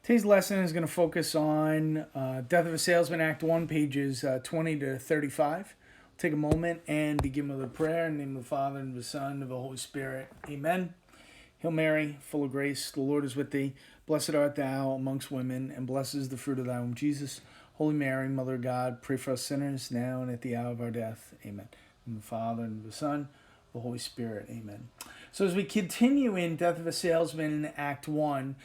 Today's lesson is going to focus on Death of a Salesman, Act 1, pages 20 to 35. Take a moment and begin with a prayer in the name of the Father, and of the Son, and of the Holy Spirit. Amen. Hail Mary, full of grace, the Lord is with thee. Blessed art thou amongst women, and blessed is the fruit of thy womb, Jesus. Holy Mary, Mother of God, pray for us sinners, now and at the hour of our death. Amen. In the Father, and of the Son, the Holy Spirit. Amen. So as we continue in Death of a Salesman in Act 1,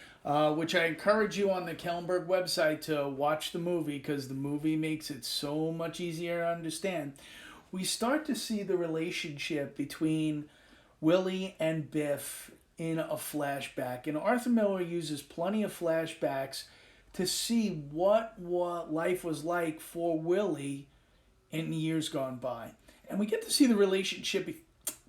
which I encourage you on the Kellenberg website to watch the movie because the movie makes it so much easier to understand, we start to see the relationship between Willie and Biff in a flashback. And Arthur Miller uses plenty of flashbacks to see what life was like for Willie in years gone by. And we get to see the relationship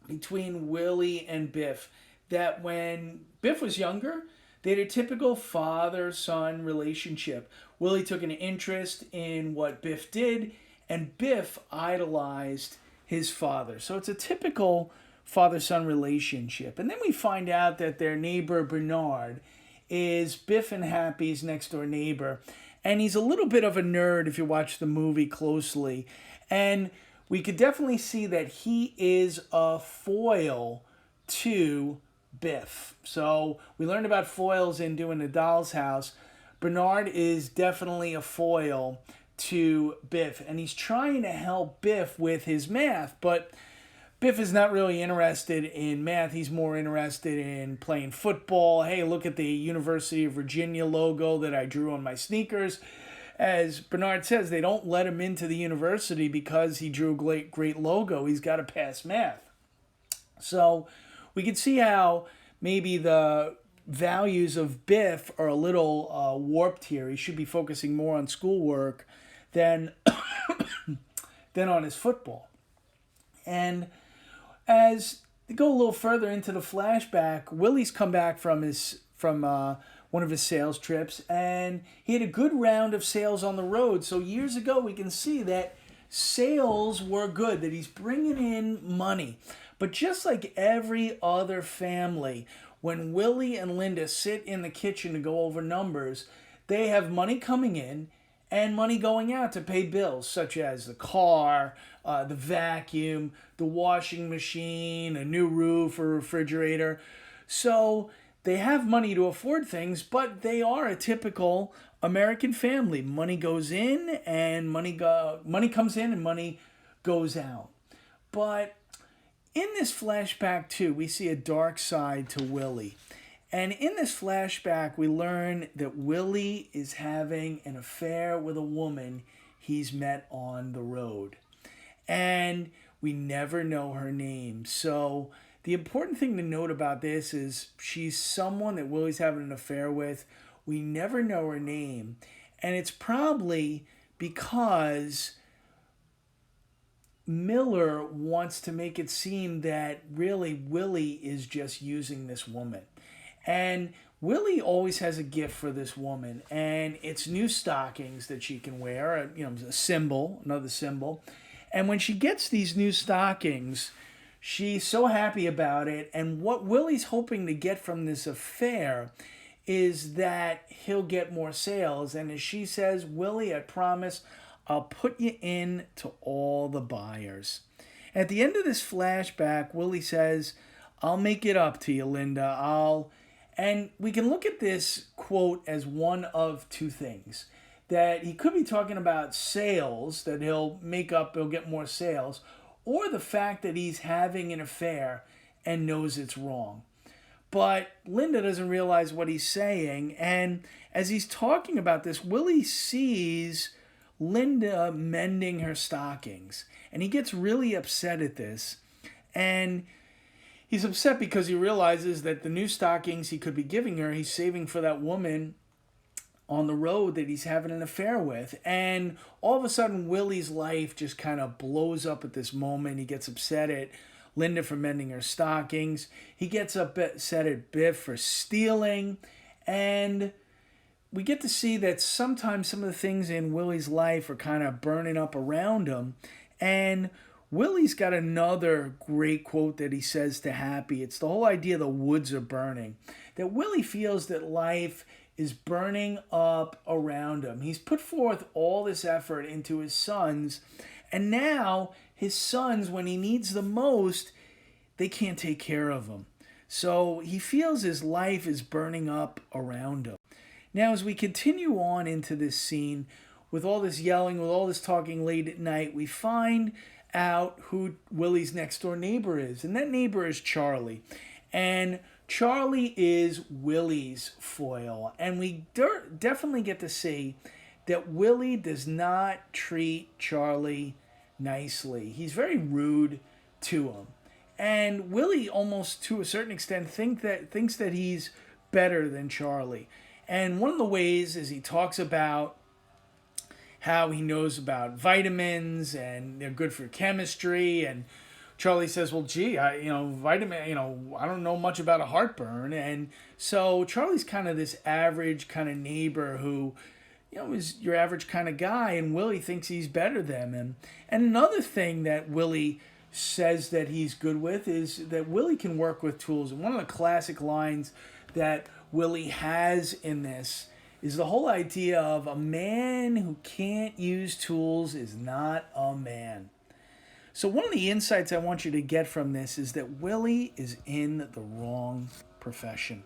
between Willie and Biff, that when Biff was younger, they had a typical father-son relationship. Willie took an interest in what Biff did, and Biff idolized his father. So it's a typical father-son relationship. And then we find out that their neighbor Bernard is Biff and Happy's next-door neighbor, and he's a little bit of a nerd if you watch the movie closely. And we could definitely see that he is a foil to Biff. So we learned about foils in doing the Doll's House. Bernard is definitely a foil to Biff, and he's trying to help Biff with his math, but Biff is not really interested in math. He's more interested in playing football. Hey, look at the University of Virginia logo that I drew on my sneakers. As Bernard says, they don't let him into the university because he drew a great logo. He's got to pass math. So we can see how maybe the values of Biff are a little warped here. He should be focusing more on schoolwork than on his football. And as they go a little further into the flashback, Willie's come back from one of his sales trips, and he had a good round of sales on the road. So years ago, we can see that sales were good, that he's bringing in money. But just like every other family, when Willie and Linda sit in the kitchen to go over numbers, they have money coming in and money going out to pay bills, such as the car, the vacuum, the washing machine, a new roof or refrigerator. So they have money to afford things, but they are a typical American family. Money goes in and money comes in and money goes out. But in this flashback too, we see a dark side to Willie. And in this flashback, we learn that Willie is having an affair with a woman he's met on the road. And we never know her name. So the important thing to note about this is she's someone that Willie's having an affair with. We never know her name. And it's probably because Miller wants to make it seem that really Willie is just using this woman. And Willie always has a gift for this woman, and it's new stockings that she can wear, a symbol, another symbol. And when she gets these new stockings, she's so happy about it. And what Willie's hoping to get from this affair is that he'll get more sales. And as she says, Willie, I promise I'll put you in to all the buyers. At the end of this flashback, Willie says, I'll make it up to you, Linda. And we can look at this quote as one of two things. That he could be talking about sales, that he'll get more sales, or the fact that he's having an affair and knows it's wrong. But Linda doesn't realize what he's saying, and as he's talking about this, Willie sees Linda mending her stockings, and he gets really upset at this, and he's upset because he realizes that the new stockings he could be giving her, he's saving for that woman on the road that he's having an affair with. And all of a sudden, Willie's life just kind of blows up at this moment. He gets upset at Linda for mending her stockings. He gets upset at Biff for stealing. And we get to see that sometimes some of the things in Willie's life are kind of burning up around him. And Willie's got another great quote that he says to Happy. It's the whole idea the woods are burning. That Willie feels that life is burning up around him. He's put forth all this effort into his sons, and now his sons, when he needs the most, they can't take care of him. So he feels his life is burning up around him. Now, as we continue on into this scene, with all this yelling, with all this talking late at night, we find out who Willie's next door neighbor is. And that neighbor is Charlie. And Charlie is Willie's foil. And we definitely get to see that Willie does not treat Charlie nicely. He's very rude to him. And Willie, almost to a certain extent, thinks that he's better than Charlie. And one of the ways is he talks about how he knows about vitamins and they're good for chemistry. And Charlie says, well, gee, I don't know much about a heartburn. And so Charlie's kind of this average kind of neighbor who, is your average kind of guy. And Willie thinks he's better than him. And another thing that Willie says that he's good with is that Willie can work with tools. And one of the classic lines that Willie has in this is the whole idea of a man who can't use tools is not a man. So one of the insights I want you to get from this is that Willie is in the wrong profession.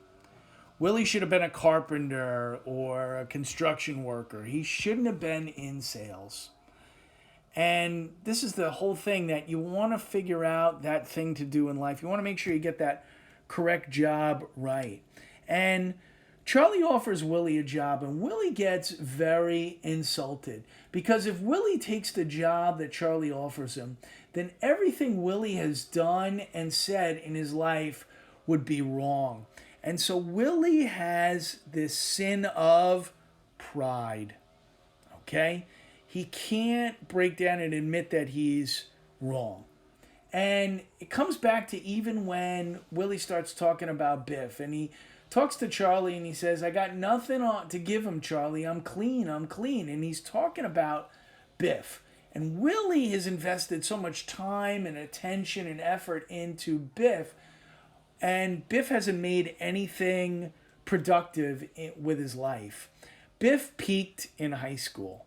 Willie should have been a carpenter or a construction worker. He shouldn't have been in sales. And this is the whole thing, that you want to figure out that thing to do in life. You want to make sure you get that correct job right. And Charlie offers Willie a job, and Willie gets very insulted. Because if Willie takes the job that Charlie offers him, then everything Willie has done and said in his life would be wrong. And so Willie has this sin of pride. Okay? He can't break down and admit that he's wrong. And it comes back to even when Willie starts talking about Biff, and he talks to Charlie and he says, I got nothing to give him, Charlie. I'm clean. And he's talking about Biff. And Willie has invested so much time and attention and effort into Biff, and Biff hasn't made anything productive with his life. Biff peaked in high school.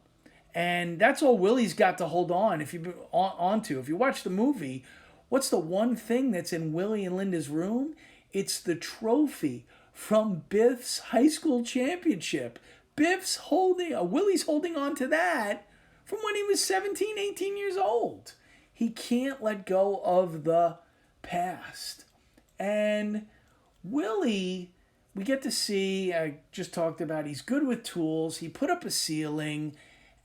And that's all Willie's got to hold on If you watch the movie, what's the one thing that's in Willie and Linda's room? It's the trophy from Biff's high school championship. Willie's holding on to that from when he was 17, 18 years old. He can't let go of the past. And Willie, we get to see, I just talked about, he's good with tools. He put up a ceiling,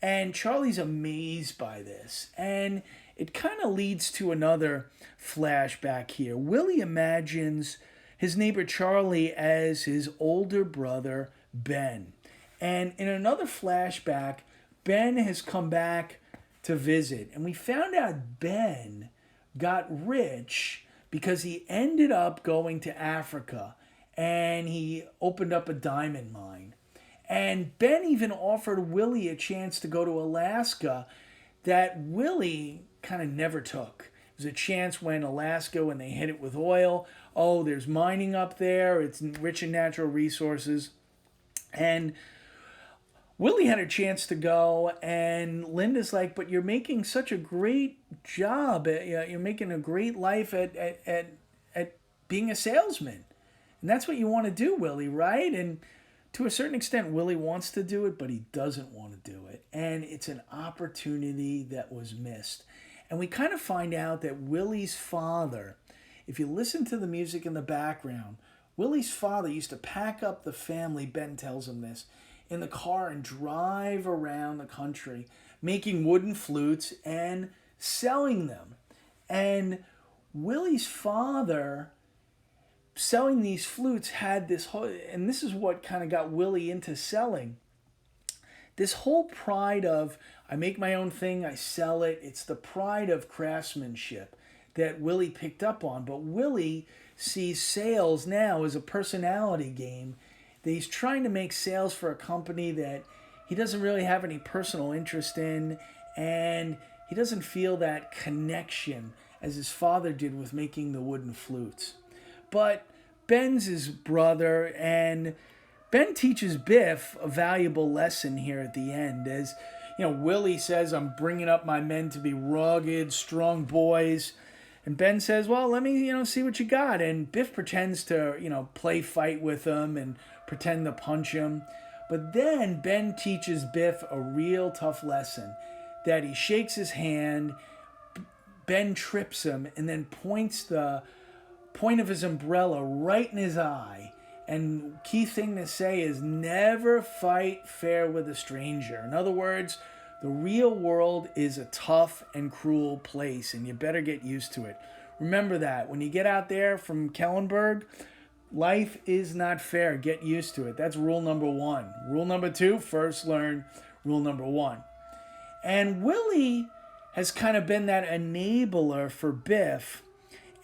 and Charlie's amazed by this. And it kind of leads to another flashback here. Willie imagines his neighbor Charlie as his older brother, Ben. And in another flashback, Ben has come back to visit. And we found out Ben got rich because he ended up going to Africa and he opened up a diamond mine. And Ben even offered Willie a chance to go to Alaska that Willie kind of never took. It was a chance when Alaska, when they hit it with oil, there's mining up there, it's rich in natural resources. And Willie had a chance to go, and Linda's like, but you're making such a great job. You're making a great life at being a salesman. And that's what you want to do, Willie, right? And to a certain extent, Willie wants to do it, but he doesn't want to do it. And it's an opportunity that was missed. And we kind of find out that Willie's father, if you listen to the music in the background, Willie's father used to pack up the family, Ben tells him this, in the car and drive around the country making wooden flutes and selling them. And Willie's father selling these flutes had this whole, and this is what kind of got Willie into selling, this whole pride of, I make my own thing, I sell it. It's the pride of craftsmanship that Willie picked up on. But Willie sees sales now as a personality game. That he's trying to make sales for a company that he doesn't really have any personal interest in, and he doesn't feel that connection as his father did with making the wooden flutes. But Ben's his brother, and Ben teaches Biff a valuable lesson here at the end. As Willie says, I'm bringing up my men to be rugged, strong boys. And Ben says, well, let me, see what you got. And Biff pretends to, play fight with him and pretend to punch him. But then Ben teaches Biff a real tough lesson that he shakes his hand, Ben trips him, and then points the point of his umbrella right in his eye. And key thing to say is never fight fair with a stranger. In other words, the real world is a tough and cruel place, and you better get used to it. Remember that. When you get out there from Kellenberg, life is not fair. Get used to it. That's rule number 1. Rule number 2, first learn rule number 1. And Willie has kind of been that enabler for Biff.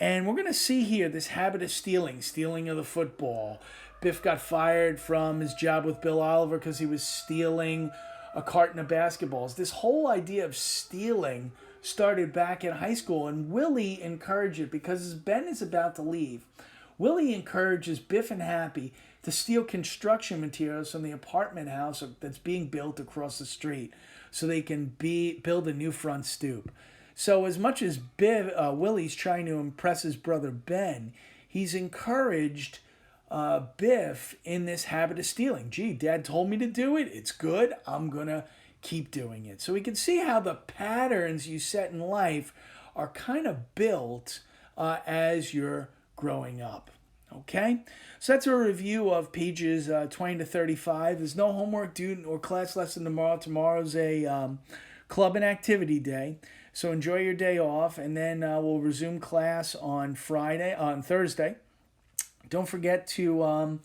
And we're going to see here this habit of stealing of the football. Biff got fired from his job with Bill Oliver because he was stealing a carton of basketballs. This whole idea of stealing started back in high school, and Willie encouraged it because as Ben is about to leave, Willie encourages Biff and Happy to steal construction materials from the apartment house that's being built across the street so they can build a new front stoop. So as much as Willie's trying to impress his brother Ben, he's encouraged Biff in this habit of stealing. Gee, Dad told me to do it. It's good. I'm going to keep doing it. So we can see how the patterns you set in life are kind of built as you're growing up. Okay? So that's a review of pages 20 to 35. There's no homework due or class lesson tomorrow. Tomorrow's a club and activity day. So enjoy your day off, and then we'll resume class on Thursday. Don't forget to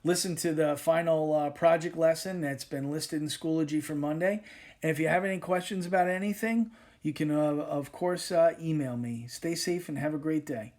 listen to the final project lesson that's been listed in Schoology for Monday. And if you have any questions about anything, you can, of course, email me. Stay safe and have a great day.